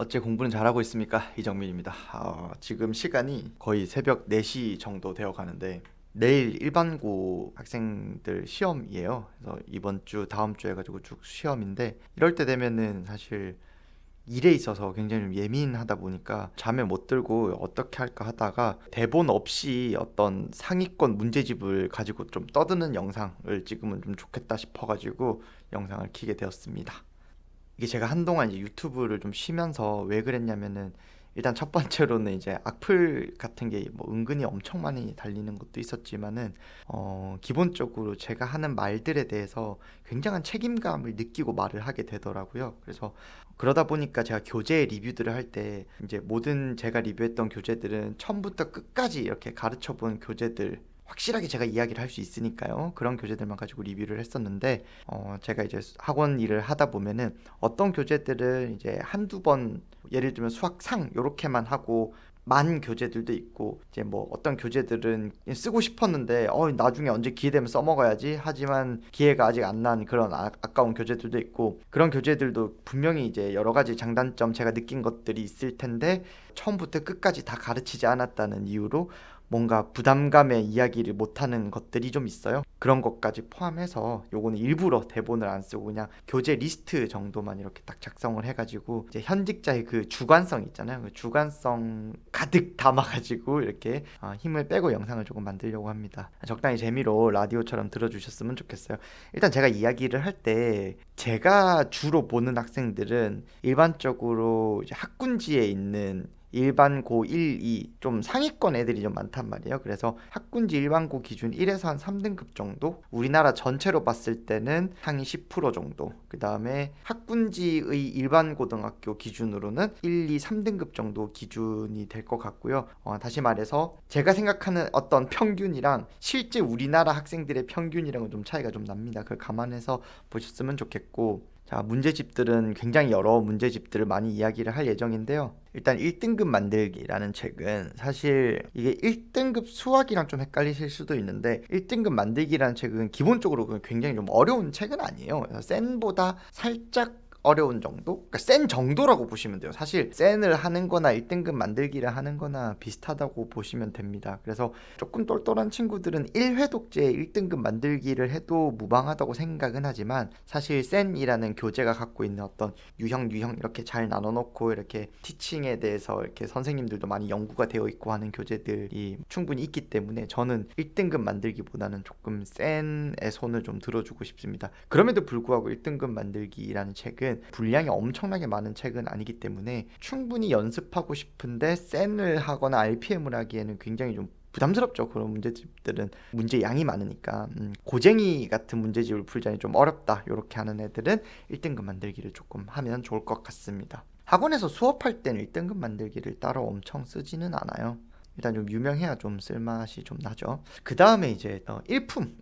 어째 공부는 잘하고 있습니까? 이정민입니다. 지금 시간이 거의 새벽 4시 정도 되어 가는데 내일 일반고 학생들 시험이에요. 그래서 이번 주 다음 주 해가지고 쭉 시험인데 이럴 때 되면은 사실 일에 있어서 굉장히 좀 예민하다 보니까 잠에 못 들고 어떻게 할까 하다가 대본 없이 어떤 상위권 문제집을 가지고 좀 떠드는 영상을 찍으면 좀 좋겠다 싶어가지고 영상을 켜게 되었습니다. 이게 제가 한동안 이제 유튜브를 좀 쉬면서 왜 그랬냐면은 일단 첫 번째로는 이제 악플 같은 게 뭐 은근히 엄청 많이 달리는 것도 있었지만은 기본적으로 제가 하는 말들에 대해서 굉장한 책임감을 느끼고 말을 하게 되더라고요. 그래서 그러다 보니까 제가 교재 리뷰들을 할 때 이제 모든 제가 리뷰했던 교재들은 처음부터 끝까지 이렇게 가르쳐 본 교재들 확실하게 제가 이야기를 할 수 있으니까요. 그런 교재들만 가지고 리뷰를 했었는데 제가 이제 학원 일을 하다 보면은 어떤 교재들은 이제 한두 번 예를 들면 수학상 요렇게만 하고 만 교재들도 있고 이제 뭐 어떤 교재들은 쓰고 싶었는데 나중에 언제 기회 되면 써먹어야지 하지만 기회가 아직 안 난 그런 아까운 교재들도 있고 그런 교재들도 분명히 이제 여러 가지 장단점 제가 느낀 것들이 있을 텐데 처음부터 끝까지 다 가르치지 않았다는 이유로 뭔가 부담감에 이야기를 못하는 것들이 좀 있어요. 그런 것까지 포함해서 요거는 일부러 대본을 안 쓰고 그냥 교재 리스트 정도만 이렇게 딱 작성을 해가지고 이제 현직자의 그 주관성 있잖아요. 그 주관성 가득 담아가지고 이렇게 힘을 빼고 영상을 조금 만들려고 합니다. 적당히 재미로 라디오처럼 들어주셨으면 좋겠어요. 일단 제가 이야기를 할 때 제가 주로 보는 학생들은 일반적으로 이제 학군지에 있는 일반고 1, 2 좀 상위권 애들이 좀 많단 말이에요. 그래서 학군지 일반고 기준 1에서 한 3등급 정도, 우리나라 전체로 봤을 때는 상위 10% 정도, 그 다음에 학군지의 일반 고등학교 기준으로는 1, 2, 3등급 정도 기준이 될 것 같고요. 다시 말해서 제가 생각하는 어떤 평균이랑 실제 우리나라 학생들의 평균이랑은 좀 차이가 좀 납니다. 그걸 감안해서 보셨으면 좋겠고, 자, 문제집들은 굉장히 여러 문제집들을 많이 이야기를 할 예정인데요. 일단 1등급 만들기라는 책은 사실 이게 1등급 수학이랑 좀 헷갈리실 수도 있는데 1등급 만들기라는 책은 기본적으로 굉장히 좀 어려운 책은 아니에요. 그래서 센보다 살짝 어려운 정도? 그러니까 센 정도라고 보시면 돼요. 사실 센을 하는 거나 1등급 만들기를 하는 거나 비슷하다고 보시면 됩니다. 그래서 조금 똘똘한 친구들은 1회 독재에 1등급 만들기를 해도 무방하다고 생각은 하지만 사실 센이라는 교재가 갖고 있는 어떤 유형 이렇게 잘 나눠놓고 이렇게 티칭에 대해서 이렇게 선생님들도 많이 연구가 되어 있고 하는 교재들이 충분히 있기 때문에 저는 1등급 만들기보다는 조금 센의 손을 좀 들어주고 싶습니다. 그럼에도 불구하고 1등급 만들기라는 책은 분량이 엄청나게 많은 책은 아니기 때문에 충분히 연습하고 싶은데 센을 하거나 RPM을 하기에는 굉장히 좀 부담스럽죠. 그런 문제집들은 문제 양이 많으니까 고쟁이 같은 문제집을 풀자니 좀 어렵다 이렇게 하는 애들은 1등급 만들기를 조금 하면 좋을 것 같습니다. 학원에서 수업할 때는 1등급 만들기를 따로 엄청 쓰지는 않아요. 일단 좀 유명해야 좀 쓸맛이 좀 나죠. 그 다음에 이제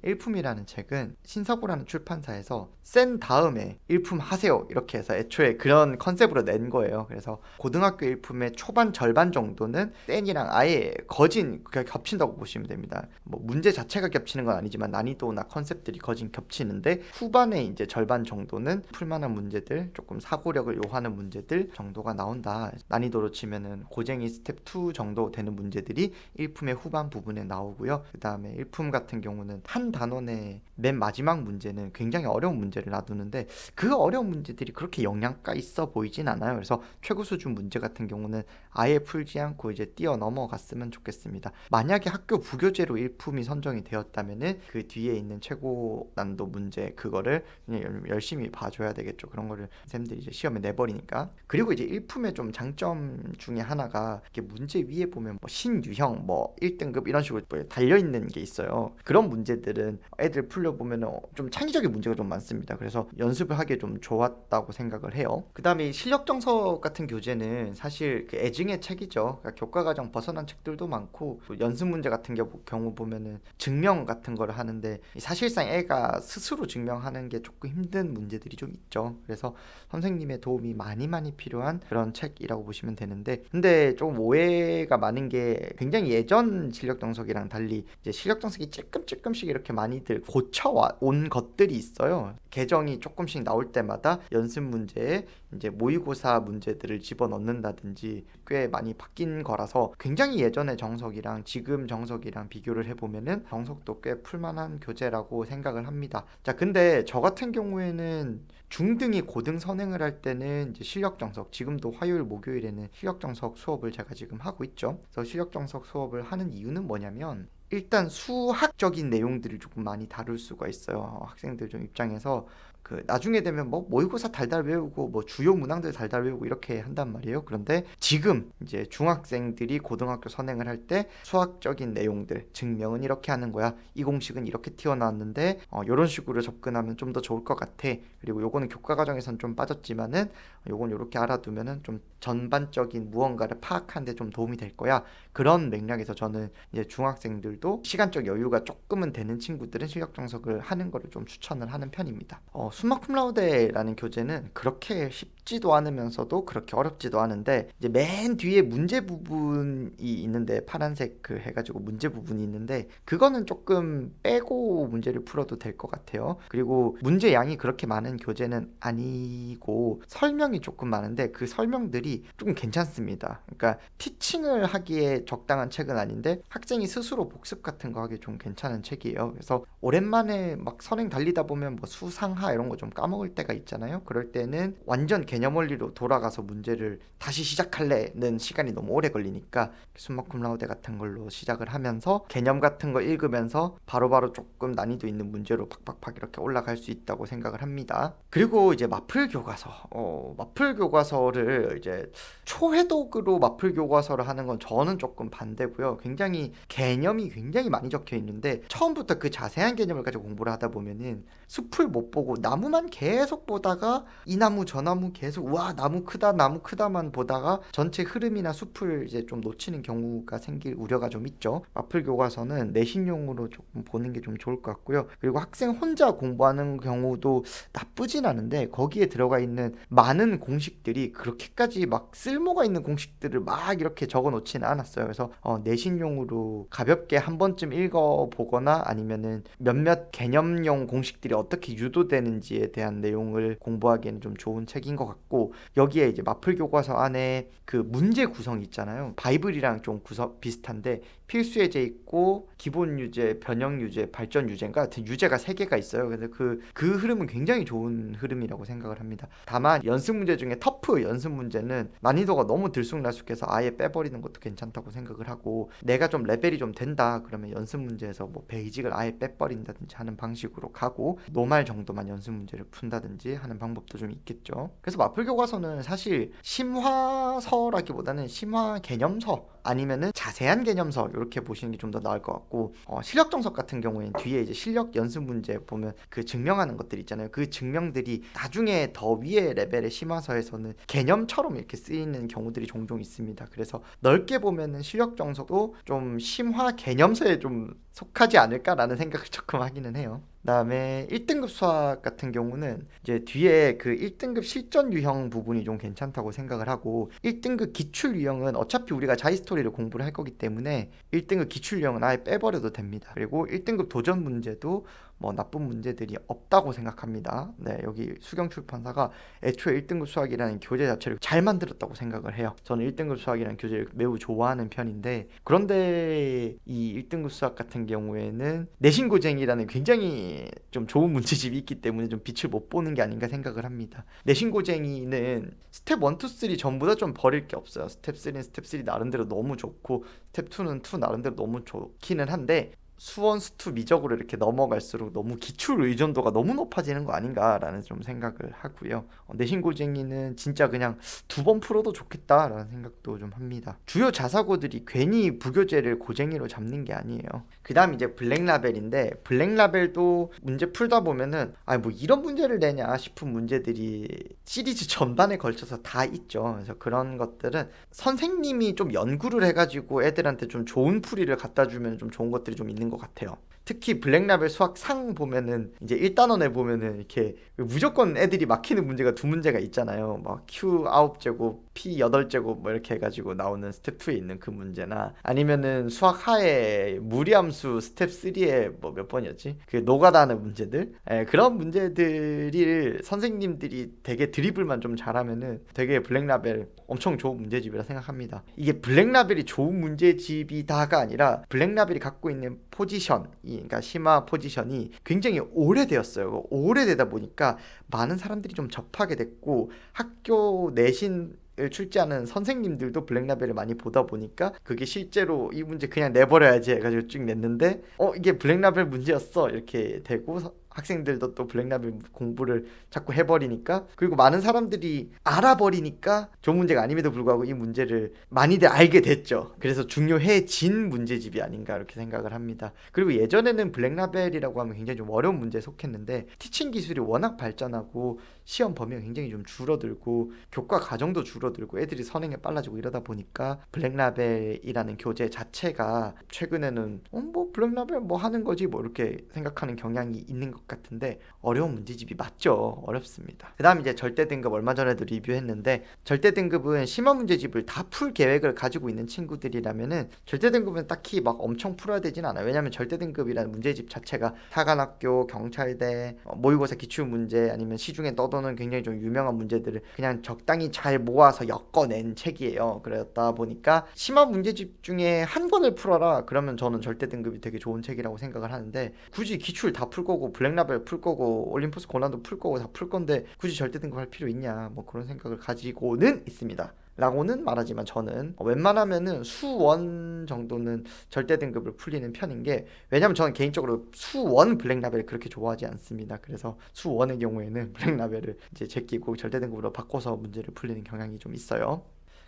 일품이라는 책은 신서구라는 출판사에서 센 다음에 일품 하세요 이렇게 해서 애초에 그런 컨셉으로 낸 거예요. 그래서 고등학교 일품의 초반 절반 정도는 센이랑 아예 거진 그냥 겹친다고 보시면 됩니다. 뭐 문제 자체가 겹치는 건 아니지만 난이도나 컨셉들이 거진 겹치는데 후반에 이제 절반 정도는 풀만한 문제들, 조금 사고력을 요하는 문제들 정도가 나온다. 난이도로 치면은 고쟁이 스텝 2 정도 되는 문제들이 일품의 후반 부분에 나오고요. 그 다음에 일품 같은 경우는 한 단원의 맨 마지막 문제는 굉장히 어려운 문제를 놔두는데 그 어려운 문제들이 그렇게 영양가 있어 보이진 않아요. 그래서 최고 수준 문제 같은 경우는 아예 풀지 않고 이제 뛰어 넘어갔으면 좋겠습니다. 만약에 학교 부교재로 일품이 선정이 되었다면은 그 뒤에 있는 최고 난도 문제 그거를 그냥 열심히 봐줘야 되겠죠. 그런 거를 쌤들이 이제 시험에 내버리니까. 그리고 이제 일품의 좀 장점 중에 하나가 이렇게 문제 위에 보면 뭐 신유형 뭐 1등급 이런 식으로 뭐 달려있는 게 있어요. 그런 문제들은 애들 풀려보면 좀 창의적인 문제가 좀 많습니다. 그래서 연습을 하기에 좀 좋았다고 생각을 해요. 그 다음에 실력정석 같은 교재는 사실 그 애증의 책이죠. 그러니까 교과과정 벗어난 책들도 많고 또 연습 문제 같은 경우 보면은 증명 같은 거를 하는데 사실상 애가 스스로 증명하는 게 조금 힘든 문제들이 좀 있죠. 그래서 선생님의 도움이 많이 필요한 그런 책이라고 보시면 되는데 근데 조금 오해가 많은 게 게 굉장히 예전 실력 정석이랑 달리 이제 실력 정석이 조금씩 이렇게 많이들 고쳐온 것들이 있어요. 개정이 조금씩 나올 때마다 연습 문제에 이제 모의고사 문제들을 집어넣는다든지 꽤 많이 바뀐 거라서 굉장히 예전의 정석이랑 지금 정석이랑 비교를 해보면은 정석도 꽤 풀만한 교재라고 생각을 합니다. 자, 근데 저 같은 경우에는 중등이 고등 선행을 할 때는 이제 실력 정석, 지금도 화요일 목요일에는 실력 정석 수업을 제가 지금 하고 있죠. 그래서 실력 정석 수업을 하는 이유는 뭐냐면 일단 수학적인 내용들을 조금 많이 다룰 수가 있어요. 학생들 좀 입장에서 그 나중에 되면 뭐 모의고사 달달 외우고 뭐 주요 문항들 달달 외우고 이렇게 한단 말이에요. 그런데 지금 이제 중학생들이 고등학교 선행을 할 때 수학적인 내용들, 증명은 이렇게 하는 거야, 이 공식은 이렇게 튀어나왔는데 이런 식으로 접근하면 좀 더 좋을 것 같아. 그리고 요거는 교과 과정에선 좀 빠졌지만은 요건 요렇게 알아두면은 좀 전반적인 무언가를 파악하는 데 좀 도움이 될 거야. 그런 맥락에서 저는 이제 중학생들도 시간적 여유가 조금은 되는 친구들은 실력 정석을 하는 거를 좀 추천을 하는 편입니다. 숨마 쿰라우데라는 교재는 그렇게 쉽지도 않으면서도 그렇게 어렵지도 않은데 이제 맨 뒤에 문제 부분이 있는데 파란색 그 해가지고 문제 부분이 있는데 그거는 조금 빼고 문제를 풀어도 될 것 같아요. 그리고 문제 양이 그렇게 많은 교재는 아니고 설명이 조금 많은데 그 설명들이 조금 괜찮습니다. 그러니까 티칭을 하기에 적당한 책은 아닌데 학생이 스스로 복습 같은 거 하기 좀 괜찮은 책이에요. 그래서 오랜만에 막 선행 달리다 보면 뭐 수상하 이런 거 좀 까먹을 때가 있잖아요. 그럴 때는 완전 개념 원리로 돌아가서 문제를 다시 시작할래는 시간이 너무 오래 걸리니까 숨마 쿰라우데 같은 걸로 시작을 하면서 개념 같은 거 읽으면서 바로바로 조금 난이도 있는 문제로 팍팍팍 이렇게 올라갈 수 있다고 생각을 합니다. 그리고 이제 마플 교과서, 마플 교과서를 이제 초회독으로 마플 교과서를 하는 건 저는 조금 반대고요. 굉장히 개념이 굉장히 많이 적혀 있는데 처음부터 그 자세한 개념을 가지고 공부를 하다 보면은 숲을 못 보고 나무만 계속 보다가 이 나무 저 나무 계속 와 나무 크다만 보다가 전체 흐름이나 숲을 이제 좀 놓치는 경우가 생길 우려가 좀 있죠. 마플 교과서는 내신용으로 조금 보는 게 좀 좋을 것 같고요. 그리고 학생 혼자 공부하는 경우도 나쁘진 않은데 거기에 들어가 있는 많은 공식들이 그렇게까지 막 쓸모가 있는 공식들을 막 이렇게 적어 놓지는 않았어요. 그래서 내신용으로 가볍게 한 번쯤 읽어보거나 아니면은 몇몇 개념용 공식들이 어떻게 유도되는지에 대한 내용을 공부하기에는 좀 좋은 책인 것 같고 여기에 이제 마플 교과서 안에 그 문제 구성이 있잖아요. 바이블이랑 좀 구성 비슷한데 필수 예제 있고 기본 유제, 변형 유제, 발전 유제인가 같은 유제가 3개가 있어요. 그래서 그 흐름은 굉장히 좋은 흐름이라고 생각을 합니다. 다만 연습 문제 중에 터프 연습 문제는 난이도가 너무 들쑥날쑥해서 아예 빼버리는 것도 괜찮다고 생각을 하고 내가 좀 레벨이 좀 된다 그러면 연습 문제에서 뭐 베이직을 아예 빼버린다든지 하는 방식으로 가고 노말 정도만 연습 문제를 푼다든지 하는 방법도 좀 있겠죠. 그래서 마플 교과서는 사실 심화서라기보다는 심화 개념서 아니면은 자세한 개념서 이렇게 보시는 게 좀 더 나을 것 같고 실력 정석 같은 경우에는 뒤에 이제 실력 연습 문제 보면 그 증명하는 것들 있잖아요. 그 증명들이 나중에 더 위의 레벨의 심화서에서는 개념처럼 이렇게 쓰이는 경우들이 종종 있습니다. 그래서 넓게 보면은 실력 정석도 좀 심화 개념서에 좀 속하지 않을까라는 생각을 조금 하기는 해요. 그다음에 1등급 수학 같은 경우는 이제 뒤에 그 1등급 실전 유형 부분이 좀 괜찮다고 생각을 하고 1등급 기출 유형은 어차피 우리가 자이스토리를 공부를 할 거기 때문에 1등급 기출 유형은 아예 빼버려도 됩니다. 그리고 1등급 도전 문제도 뭐 나쁜 문제들이 없다고 생각합니다. 네, 여기 수경출판사가 애초에 1등급 수학이라는 교재 자체를 잘 만들었다고 생각을 해요. 저는 1등급 수학이라는 교재를 매우 좋아하는 편인데 그런데 이 1등급 수학 같은 경우에는 내신고쟁이라는 굉장히 좀 좋은 문제집이 있기 때문에 좀 빛을 못 보는 게 아닌가 생각을 합니다. 내신고쟁이는 스텝 1, 2, 3 전부 다 좀 버릴 게 없어요. 스텝 3는 스텝 3 나름대로 너무 좋고 스텝 2는 2 나름대로 너무 좋기는 한데 수원 수투 미적으로 이렇게 넘어갈수록 너무 기출 의존도가 너무 높아지는 거 아닌가라는 좀 생각을 하고요. 내신고쟁이는 진짜 그냥 2번 풀어도 좋겠다라는 생각도 좀 합니다. 주요 자사고들이 괜히 부교재를 고쟁이로 잡는 게 아니에요. 그 다음 이제 블랙라벨인데 블랙라벨도 문제 풀다 보면은 뭐 이런 문제를 내냐 싶은 문제들이 시리즈 전반에 걸쳐서 다 있죠. 그래서 그런 것들은 선생님이 좀 연구를 해가지고 애들한테 좀 좋은 풀이를 갖다 주면 좀 좋은 것들이 좀 있는 것 같아요. 특히 블랙라벨 수학 상 보면은 이제 1단원에 보면은 이렇게 무조건 애들이 막히는 문제가 두 문제가 있잖아요. 막 Q 9제곱, P 8제곱 뭐 이렇게 해가지고 나오는 스텝 2에 있는 그 문제나 아니면은 수학 하에 무리함수 스텝 3에 뭐 몇 번이었지? 그 노가다 하는 문제들. 그런 문제들을 선생님들이 되게 드리블만 좀 잘하면은 되게 블랙라벨 엄청 좋은 문제집이라 생각합니다. 이게 블랙라벨이 좋은 문제집이다가 아니라 블랙라벨이 갖고 있는 포지션이, 그러니까 심화 포지션이 굉장히 오래되었어요. 오래되다 보니까 많은 사람들이 좀 접하게 됐고 학교 내신 출제하는 선생님들도 블랙라벨을 많이 보다 보니까 그게 실제로 이 문제 그냥 내버려야지 해가지고 쭉 냈는데 이게 블랙라벨 문제였어 이렇게 되고 학생들도 또 블랙라벨 공부를 자꾸 해버리니까, 그리고 많은 사람들이 알아버리니까 좋은 문제가 아님에도 불구하고 이 문제를 많이들 알게 됐죠. 그래서 중요해진 문제집이 아닌가 이렇게 생각을 합니다. 그리고 예전에는 블랙라벨이라고 하면 굉장히 좀 어려운 문제에 속했는데 티칭 기술이 워낙 발전하고 시험 범위가 굉장히 좀 줄어들고 교과 과정도 줄어들고 애들이 선행에 빨라지고 이러다 보니까 블랙라벨이라는 교재 자체가 최근에는 뭐 블랙라벨 뭐 하는 거지 뭐 이렇게 생각하는 경향이 있는 것 같은데 어려운 문제집이 맞죠. 어렵습니다. 그 다음 이제 절대 등급 얼마 전에도 리뷰했는데, 절대 등급은 심화 문제집을 다 풀 계획을 가지고 있는 친구들이라면은 절대 등급은 딱히 막 엄청 풀어야 되진 않아요. 왜냐면 절대 등급이라는 문제집 자체가 사관학교, 경찰대, 모의고사 기출문제 아니면 시중에 떠도는 굉장히 좀 유명한 문제들을 그냥 적당히 잘 모아서 엮어낸 책이에요. 그렇다 보니까 심화 문제집 중에 한 권을 풀어라 그러면 저는 절대 등급이 되게 좋은 책이라고 생각을 하는데, 굳이 기출 다 풀 거고 블랙라벨 풀 거고 올림포스 고난도 풀 거고 다 풀 건데 굳이 절대 등급 할 필요 있냐 뭐 그런 생각을 가지고는 있습니다. 라고는 말하지만 저는 웬만하면은 수원 정도는 절대 등급을 풀리는 편인 게, 왜냐면 저는 개인적으로 수원 블랙라벨을 그렇게 좋아하지 않습니다. 그래서 수원의 경우에는 블랙라벨을 이제 제끼고 절대 등급으로 바꿔서 문제를 풀리는 경향이 좀 있어요.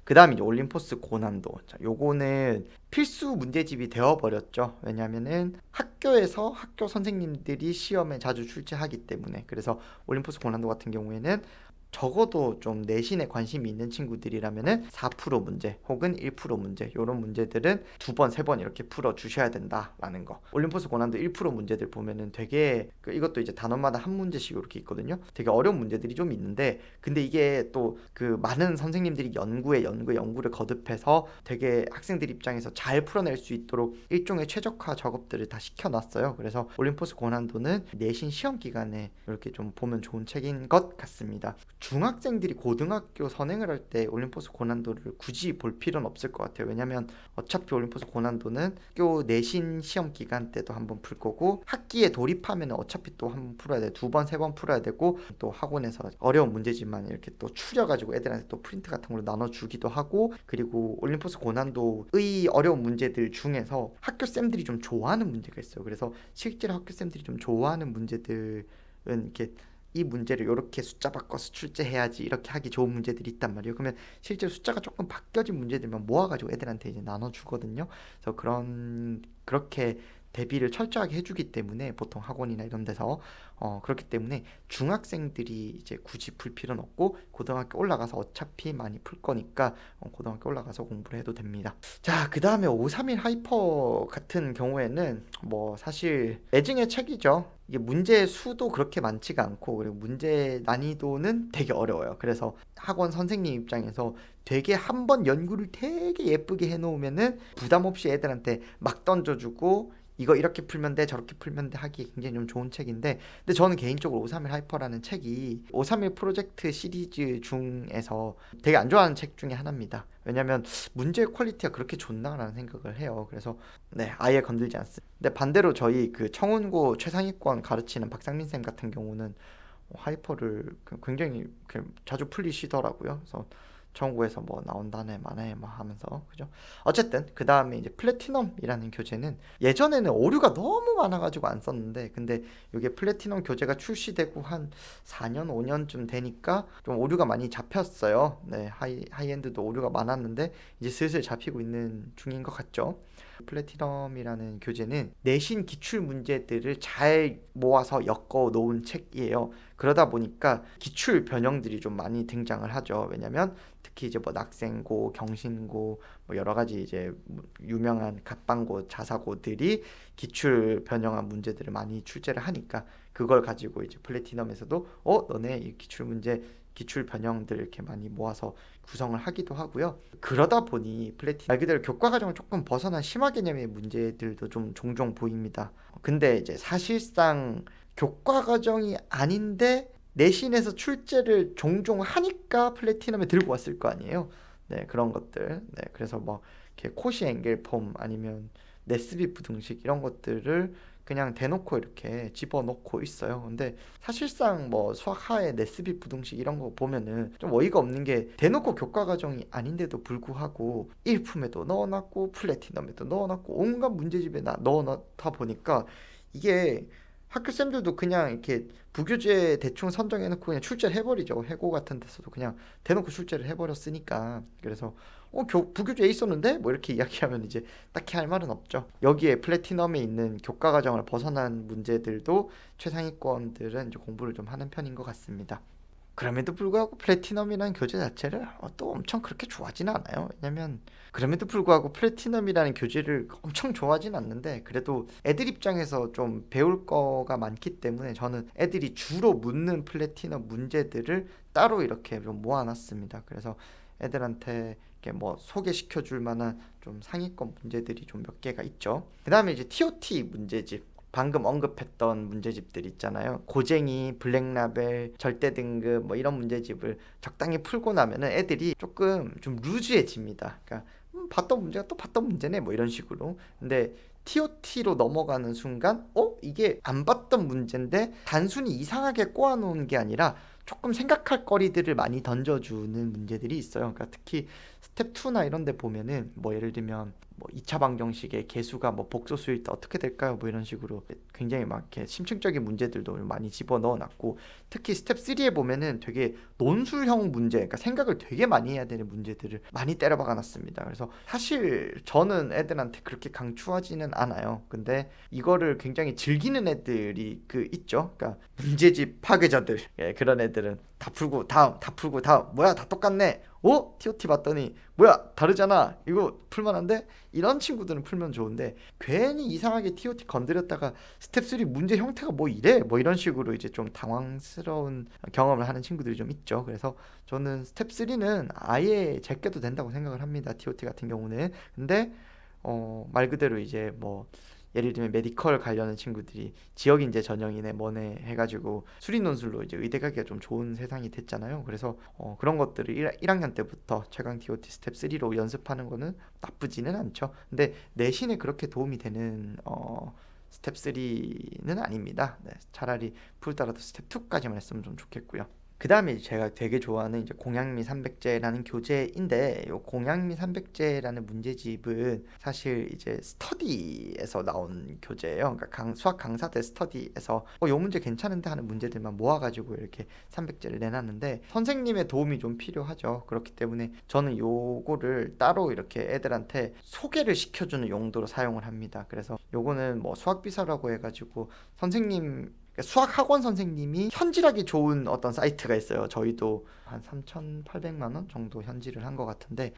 그 다음 이제 올림포스 고난도. 자, 요거는 필수 문제집이 되어버렸죠. 왜냐면은 학교에서 학교 선생님들이 시험에 자주 출제하기 때문에. 그래서 올림포스 고난도 같은 경우에는 적어도 좀 내신에 관심이 있는 친구들이라면은 4% 문제 혹은 1% 문제, 이런 문제들은 2번, 3번 이렇게 풀어 주셔야 된다라는 거. 올림포스 고난도 1% 문제들 보면은 되게 이것도 이제 단원마다 한 문제씩 이렇게 있거든요. 되게 어려운 문제들이 좀 있는데, 근데 이게 또 그 많은 선생님들이 연구를 거듭해서 되게 학생들 입장에서 잘 풀어낼 수 있도록 일종의 최적화 작업들을 다 시켜놨어요. 그래서 올림포스 고난도는 내신 시험 기간에 이렇게 좀 보면 좋은 책인 것 같습니다. 중학생들이 고등학교 선행을 할 때 올림포스 고난도를 굳이 볼 필요는 없을 것 같아요. 왜냐면 어차피 올림포스 고난도는 학교 내신 시험 기간 때도 한번 풀 거고 학기에 돌입하면 어차피 또 한번 풀어야 돼. 2번, 3번 풀어야 되고, 또 학원에서 어려운 문제지만 이렇게 또 추려가지고 애들한테 또 프린트 같은 걸로 나눠주기도 하고, 그리고 올림포스 고난도의 어려운 문제들 중에서 학교 쌤들이 좀 좋아하는 문제가 있어요. 그래서 실제로 학교 쌤들이 좀 좋아하는 문제들은 이렇게 이 문제를 이렇게 숫자 바꿔서 출제해야지 이렇게 하기 좋은 문제들이 있단 말이에요. 그러면 실제로 숫자가 조금 바뀌어진 문제들만 모아가지고 애들한테 이제 나눠주거든요. 그래서 그렇게 대비를 철저하게 해주기 때문에 보통 학원이나 이런 데서 그렇기 때문에 중학생들이 이제 굳이 풀 필요는 없고 고등학교 올라가서 어차피 많이 풀 거니까 고등학교 올라가서 공부를 해도 됩니다. 자, 그 다음에 531 하이퍼 같은 경우에는 뭐 사실 애증의 책이죠. 이게 문제 수도 그렇게 많지가 않고, 그리고 문제 난이도는 되게 어려워요. 그래서 학원 선생님 입장에서 되게 한번 연구를 되게 예쁘게 해놓으면은 부담 없이 애들한테 막 던져주고 이거 이렇게 풀면 돼 저렇게 풀면 돼 하기 굉장히 좀 좋은 책인데, 근데 저는 개인적으로 531 하이퍼라는 책이 531 프로젝트 시리즈 중에서 되게 안 좋아하는 책 중에 하나입니다. 왜냐면 문제의 퀄리티가 그렇게 좋나라는 생각을 해요. 그래서 아예 건들지 않습니다. 근데 반대로 저희 그 청운고 최상위권 가르치는 박상민 쌤 같은 경우는 하이퍼를 굉장히 자주 풀리시더라고요. 그래서 청구에서 뭐 나온다네 마네 뭐 하면서, 그죠? 어쨌든 그 다음에 이제 플래티넘이라는 교재는 예전에는 오류가 너무 많아가지고 안 썼는데, 근데 이게 플래티넘 교재가 출시되고 한 4년 5년쯤 되니까 좀 오류가 많이 잡혔어요. 하이엔드도 오류가 많았는데 이제 슬슬 잡히고 있는 중인 것 같죠. 플래티넘이라는 교재는 내신 기출 문제들을 잘 모아서 엮어 놓은 책이에요. 그러다 보니까 기출 변형들이 좀 많이 등장을 하죠. 왜냐면 특히 이제 뭐 낙생고, 경신고, 뭐 여러 가지 이제 유명한 갑방고, 자사고들이 기출 변형한 문제들을 많이 출제를 하니까 그걸 가지고 이제 플래티넘에서도 너네 이 기출 문제 기출 변형들 이렇게 많이 모아서 구성을 하기도 하고요. 그러다 보니 말 그대로 교과 과정을 조금 벗어난 심화 개념의 문제들도 좀 종종 보입니다. 근데 이제 사실상 교과 과정이 아닌데 내신에서 출제를 종종 하니까 플래티넘에 들고 왔을 거 아니에요. 네, 그런 것들. 네, 그래서 뭐 이렇게 코시 앵겔 폼 아니면 네스비 부등식 이런 것들을 그냥 대놓고 이렇게 집어넣고 있어요. 근데 사실상 뭐 수학 하에 네스비 부등식 이런 거 보면은 좀 어이가 없는 게 대놓고 교과 과정이 아닌데도 불구하고 일품에도 넣어놨고 플래티넘에도 넣어놨고 온갖 문제집에 넣어놓다 보니까 이게 학교 쌤들도 그냥 이렇게 부교재 대충 선정해놓고 그냥 출제를 해버리죠. 해고 같은 데서도 그냥 대놓고 출제를 해버렸으니까. 그래서 부교재에 있었는데 뭐 이렇게 이야기하면 이제 딱히 할 말은 없죠. 여기에 플래티넘에 있는 교과 과정을 벗어난 문제들도 최상위권들은 이제 공부를 좀 하는 편인 것 같습니다. 그럼에도 불구하고 플래티넘이라는 교재 자체를 또 엄청 그렇게 좋아하지는 않아요. 왜냐면 그럼에도 불구하고 플래티넘이라는 교재를 엄청 좋아하진 않는데 그래도 애들 입장에서 좀 배울 거가 많기 때문에 저는 애들이 주로 묻는 플래티넘 문제들을 따로 이렇게 좀 모아놨습니다. 그래서 애들한테 이렇게 뭐 소개시켜 줄 만한 좀 상위권 문제들이 좀 몇 개가 있죠. 그 다음에 이제 TOT 문제집, 방금 언급했던 문제집들 있잖아요. 고쟁이, 블랙라벨, 절대 등급 뭐 이런 문제집을 적당히 풀고 나면은 애들이 조금 좀 루즈해집니다. 그러니까 봤던 문제가 또 봤던 문제네 뭐 이런 식으로. 근데 TOT로 넘어가는 순간 이게 안 봤던 문제인데 단순히 이상하게 꼬아놓은 게 아니라 조금 생각할 거리들을 많이 던져주는 문제들이 있어요. 그러니까 특히 스텝 2나 이런 데 보면은 뭐 예를 들면 뭐 2차 방정식의 개수가 뭐 복소수일 때 어떻게 될까요? 뭐 이런 식으로 굉장히 막 이렇게 심층적인 문제들도 많이 집어넣어 놨고 특히 스텝 3에 보면은 되게 논술형 문제, 그러니까 생각을 되게 많이 해야 되는 문제들을 많이 때려박아 놨습니다. 그래서 사실 저는 애들한테 그렇게 강추하지는 않아요. 근데 이거를 굉장히 즐기는 애들이 있죠. 그러니까 문제집 파괴자들. 예, 그런 애들은 다 풀고 다음, 다 풀고 다음, 뭐야 다 똑같네. TOT 봤더니 뭐야 다르잖아, 이거 풀만한데? 이런 친구들은 풀면 좋은데 괜히 이상하게 TOT 건드렸다가 스텝 3 문제 형태가 뭐 이래? 뭐 이런 식으로 이제 좀 당황스러운 경험을 하는 친구들이 좀 있죠. 그래서 저는 스텝 3는 아예 제껴도 된다고 생각을 합니다. TOT 같은 경우는. 근데 말 그대로 이제 뭐 예를 들면 메디컬 관련한 친구들이 지역인재 전형이네 뭐네 해가지고 수리논술로 이제 의대 가기가 좀 좋은 세상이 됐잖아요. 그래서 그런 것들을 1학년 때부터 최강 TOT 스텝 3로 연습하는 거는 나쁘지는 않죠. 근데 내신에 그렇게 도움이 되는 스텝 3는 아닙니다. 네, 차라리 풀더라도 스텝 2까지만 했으면 좀 좋겠고요. 그 다음에 제가 되게 좋아하는 이제 공양미 300제라는 교재인데, 이 공양미 300제라는 문제집은 사실 이제 스터디에서 나온 교재예요. 그러니까 수학 강사들 스터디에서 요 문제 괜찮은데 하는 문제들만 모아가지고 이렇게 300제를 내놨는데 선생님의 도움이 좀 필요하죠. 그렇기 때문에 저는 요거를 따로 이렇게 애들한테 소개를 시켜주는 용도로 사용을 합니다. 그래서 요거는 뭐 수학비서라고 해가지고 선생님, 수학 학원 선생님이 현질하기 좋은 어떤 사이트가 있어요. 저희도 한 3,800만 원 정도 현질을 한 것 같은데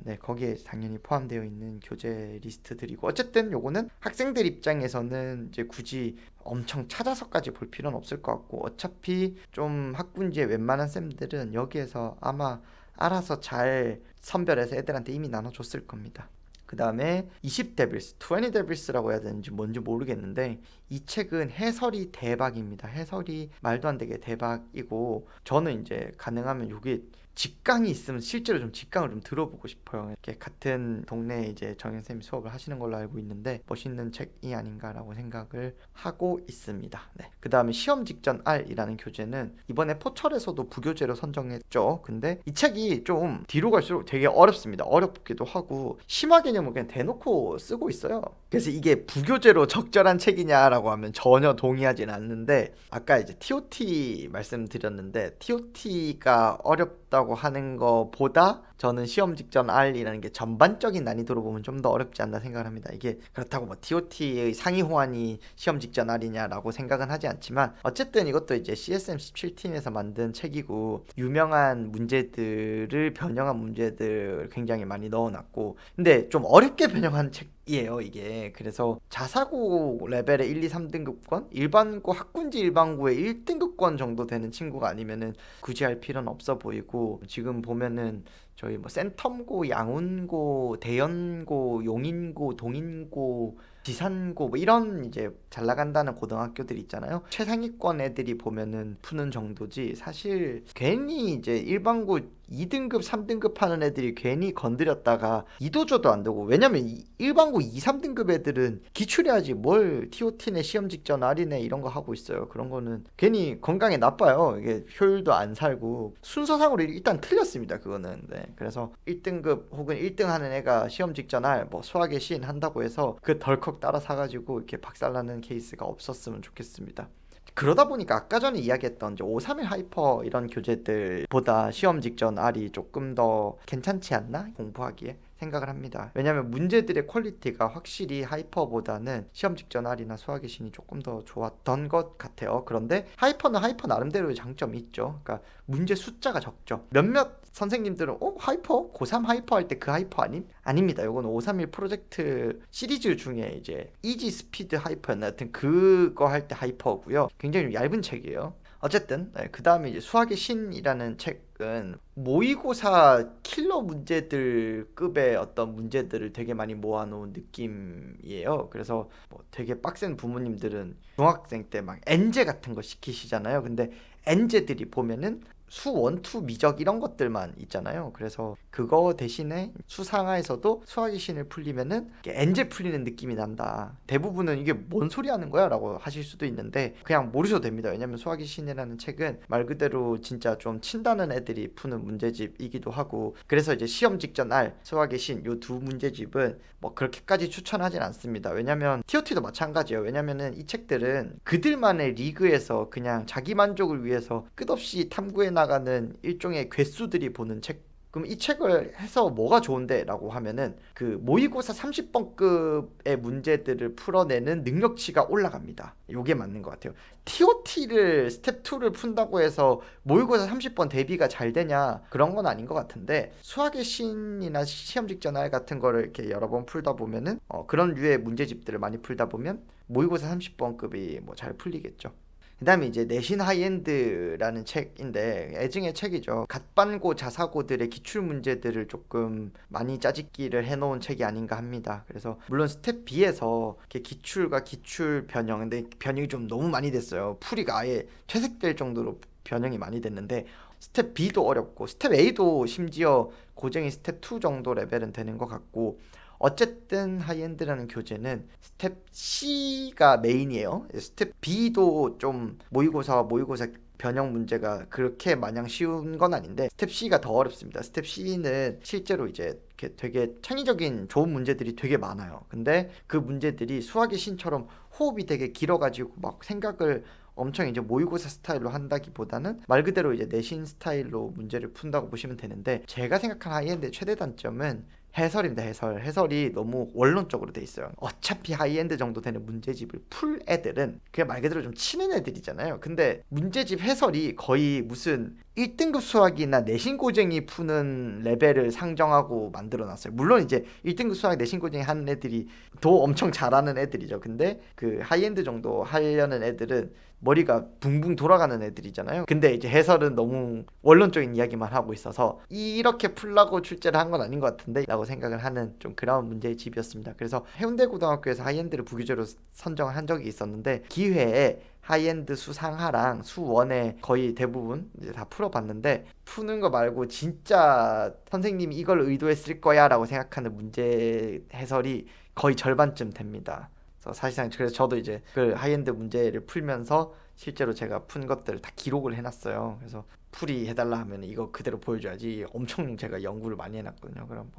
네, 거기에 당연히 포함되어 있는 교재 리스트들이고, 어쨌든 요거는 학생들 입장에서는 이제 굳이 엄청 찾아서까지 볼 필요는 없을 것 같고, 어차피 좀 학군지에 웬만한 쌤들은 여기에서 아마 알아서 잘 선별해서 애들한테 이미 나눠줬을 겁니다. 그 다음에 20데빌스, 20데빌스라고 해야 되는지 뭔지 모르겠는데 이 책은 해설이 대박입니다. 해설이 말도 안 되게 대박이고, 저는 이제 가능하면 이게 직강이 있으면 실제로 좀 직강을 좀 들어보고 싶어요. 이렇게 같은 동네에 이제 정현 쌤이 수업을 하시는 걸로 알고 있는데 멋있는 책이 아닌가라고 생각을 하고 있습니다. 네. 그 다음에 시험 직전 R이라는 교재는 이번에 포철에서도 부교재로 선정했죠. 근데 이 책이 좀 뒤로 갈수록 되게 어렵습니다. 어렵기도 하고 심화 개념을 그냥 대놓고 쓰고 있어요. 그래서 이게 부교재로 적절한 책이냐라고 하면 전혀 동의하진 않는데, 아까 이제 TOT 말씀드렸는데 TOT가 어렵다고 하는 것보다 저는 시험 직전 R이라는 게 전반적인 난이도로 보면 좀 더 어렵지 않나 생각을 합니다. 이게 그렇다고 뭐 TOT의 상위 호환이 시험 직전 R이냐라고 생각은 하지 않지만, 어쨌든 이것도 이제 CSM 17팀에서 만든 책이고 유명한 문제들을 변형한 문제들 굉장히 많이 넣어놨고, 근데 좀 어렵게 변형한 책이에요 이게. 그래서 자사고 레벨의 1, 2, 3등급권, 일반고 학군지 일반고의 1등급권 정도 되는 친구가 아니면은 굳이 할 필요는 없어 보이고, 지금 보면은 저희 뭐 센텀고, 양운고, 대연고, 용인고, 동인고, 지산고 뭐 이런 이제 잘 나간다는 고등학교들 있잖아요. 최상위권 애들이 보면은 푸는 정도지, 사실 괜히 이제 일반고 2등급 3등급 하는 애들이 괜히 건드렸다가 이도저도 안 되고, 왜냐면 일반고 2, 3등급 애들은 기출해야지 뭘 TOT네 시험 직전 R이네 이런 거 하고 있어요. 그런 거는 괜히 건강에 나빠요. 이게 효율도 안 살고 순서상으로 일단 틀렸습니다 그거는. 네. 그래서 1등급 혹은 1등 하는 애가 시험 직전 R 뭐 수학의 신 한다고 해서 그 덜컥 따라 사가지고 이렇게 박살나는 케이스가 없었으면 좋겠습니다. 그러다 보니까 아까 전에 이야기했던 이제 531 하이퍼 이런 교재들보다 시험 직전 R이 조금 더 괜찮지 않나 공부하기에 생각을 합니다. 왜냐하면 문제들의 퀄리티가 확실히 하이퍼보다는 시험 직전 R이나 수학의 신이 조금 더 좋았던 것 같아요. 그런데 하이퍼는 하이퍼 나름대로의 장점이 있죠. 그러니까 문제 숫자가 적죠. 몇몇 선생님들은 하이퍼? 고3 하이퍼 할 때 그 하이퍼 아님? 아닙니다. 이건 531 프로젝트 시리즈 중에 이제 이지 스피드 하이퍼였나, 하여튼 그거 할 때 하이퍼고요. 굉장히 좀 얇은 책이에요. 어쨌든 그 다음에 이제 수학의 신이라는 책은 모의고사 킬러 문제들 급의 어떤 문제들을 되게 많이 모아놓은 느낌이에요. 그래서 뭐 되게 빡센 부모님들은 중학생 때 막 엔제 같은 거 시키시잖아요. 근데 엔제들이 보면은 수 원투 미적 이런 것들만 있잖아요. 그래서 그거 대신에 수상하에서도 수학의 신을 풀리면은 엔제 풀리는 느낌이 난다. 대부분은 이게 뭔 소리 하는 거야? 라고 하실 수도 있는데 그냥 모르셔도 됩니다. 왜냐면 수학의 신이라는 책은 말 그대로 진짜 좀 친다는 애들이 푸는 문제집이기도 하고, 그래서 이제 시험 직전 R, 수학의 신 요 두 문제집은 뭐 그렇게까지 추천하진 않습니다. 왜냐면 TOT도 마찬가지예요. 왜냐면은 이 책들은 그들만의 리그에서 그냥 자기 만족을 위해서 끝없이 탐구해 나가는 일종의 괴수들이 보는 책. 그럼 이 책을 해서 뭐가 좋은데? 라고 하면은 그 모의고사 30번급의 문제들을 풀어내는 능력치가 올라갑니다. 요게 맞는 것 같아요. TOT를 스텝 2를 푼다고 해서 모의고사 30번 대비가 잘 되냐? 그런 건 아닌 것 같은데, 수학의 신이나 시험 직전 R 같은 거를 이렇게 여러 번 풀다 보면은 그런 류의 문제집들을 많이 풀다 보면 모의고사 30번급이 뭐 잘 풀리겠죠. 그 다음에 이제 내신 하이엔드라는 책인데 애증의 책이죠. 갓반고 자사고들의 기출 문제들을 조금 많이 짜집기를 해놓은 책이 아닌가 합니다. 그래서 물론 스텝 B에서 기출과 기출 변형, 근데 변형이 좀 너무 많이 됐어요. 풀이가 아예 퇴색될 정도로 변형이 많이 됐는데, 스텝 B도 어렵고 스텝 A도 심지어 고정이 스텝 2 정도 레벨은 되는 것 같고, 어쨌든 하이엔드라는 교재는 스텝 C가 메인이에요. 스텝 B도 좀 모의고사와 모의고사 변형 문제가 그렇게 마냥 쉬운 건 아닌데 스텝 C가 더 어렵습니다. 스텝 C는 실제로 이제 되게 창의적인 좋은 문제들이 되게 많아요. 근데 그 문제들이 수학의 신처럼 호흡이 되게 길어가지고 막 생각을 엄청 이제 모의고사 스타일로 한다기보다는 말 그대로 이제 내신 스타일로 문제를 푼다고 보시면 되는데, 제가 생각하는 하이엔드의 최대 단점은 해설입니다. 해설이 너무 원론적으로 돼 있어요. 어차피 하이엔드 정도 되는 문제집을 풀 애들은 그냥 말 그대로 좀 치는 애들이잖아요. 근데 문제집 해설이 거의 무슨 1등급 수학이나 내신 고쟁이 푸는 레벨을 상정하고 만들어 놨어요. 물론 이제 1등급 수학 내신 고쟁이 하는 애들이 더 엄청 잘하는 애들이죠. 근데 그 하이엔드 정도 하려는 애들은 머리가 붕붕 돌아가는 애들이잖아요. 근데 이제 해설은 너무 원론적인 이야기만 하고 있어서 이렇게 풀라고 출제를 한 건 아닌 것 같은데 라고 생각을 하는 좀 그런 문제의 집이었습니다. 그래서 해운대고등학교에서 하이엔드를 부교재로 선정을 한 적이 있었는데, 기회에 하이엔드 수상하랑 수원에 거의 대부분 이제 다 풀어봤는데, 푸는 거 말고 진짜 선생님이 이걸 의도했을 거야 라고 생각하는 문제 해설이 거의 절반쯤 됩니다. 사실상 그래서 저도 이제 그 하이엔드 문제를 풀면서 실제로 제가 푼 것들을 다 기록을 해놨어요. 그래서 풀이 해달라 하면 이거 그대로 보여줘야지 엄청 제가 연구를 많이 해놨거든요. 그럼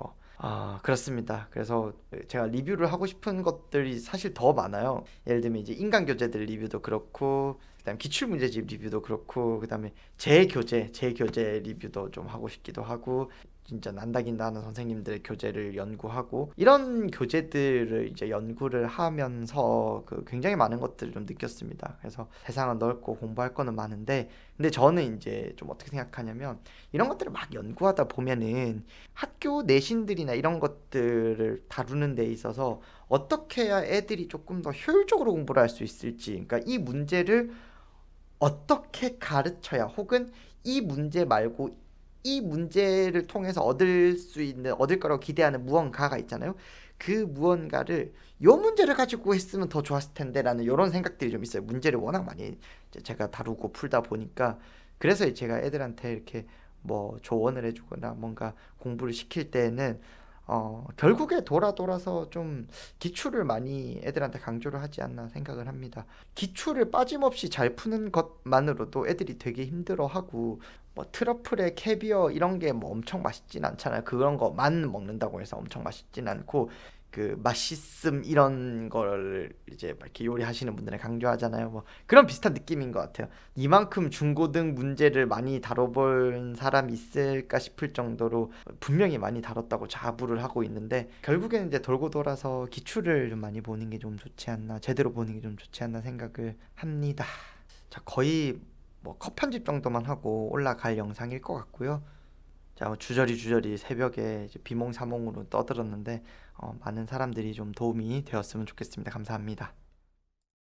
그렇습니다. 그래서 제가 리뷰를 하고 싶은 것들이 사실 더 많아요. 예를 들면 이제 인간 교재들 리뷰도 그렇고, 그다음 기출 문제집 리뷰도 그렇고, 그다음에 제 교재 리뷰도 좀 하고 싶기도 하고, 진짜 난다긴다 하는 선생님들의 교재를 연구하고, 이런 교재들을 이제 연구를 하면서 굉장히 많은 것들을 좀 느꼈습니다. 그래서 세상은 넓고 공부할 거는 많은데, 근데 저는 이제 좀 어떻게 생각하냐면, 이런 것들을 막 연구하다 보면은 학교 내신들이나 이런 것들을 다루는 데 있어서 어떻게 해야 애들이 조금 더 효율적으로 공부를 할 수 있을지, 그러니까 이 문제를 어떻게 가르쳐야, 혹은 이 문제 말고 이 문제를 통해서 얻을 거라고 기대하는 무언가가 있잖아요. 그 무언가를 요 문제를 가지고 했으면 더 좋았을 텐데 라는 이런 생각들이 좀 있어요. 문제를 워낙 많이 이제 제가 다루고 풀다 보니까. 그래서 제가 애들한테 이렇게 뭐 조언을 해주거나 뭔가 공부를 시킬 때는 결국에 돌아서 좀 기출을 많이 애들한테 강조를 하지 않나 생각을 합니다. 기출을 빠짐없이 잘 푸는 것만으로도 애들이 되게 힘들어하고, 뭐 트러플에 캐비어 이런 게 뭐 엄청 맛있진 않잖아요. 그런 거만 먹는다고 해서 엄청 맛있진 않고, 그 맛있음 이런 걸 이제 막 이렇게 요리하시는 분들은 강조하잖아요. 뭐 그런 비슷한 느낌인 것 같아요. 이만큼 중고등 문제를 많이 다뤄본 사람이 있을까 싶을 정도로 분명히 많이 다뤘다고 자부를 하고 있는데, 결국에는 이제 돌고 돌아서 기출을 좀 많이 보는 게 좀 좋지 않나, 제대로 보는 게 좀 좋지 않나 생각을 합니다. 자, 거의 뭐 컷 편집 정도만 하고 올라갈 영상일 것 같고요. 자, 주저리 새벽에 이제 비몽사몽으로 떠들었는데 많은 사람들이 좀 도움이 되었으면 좋겠습니다. 감사합니다.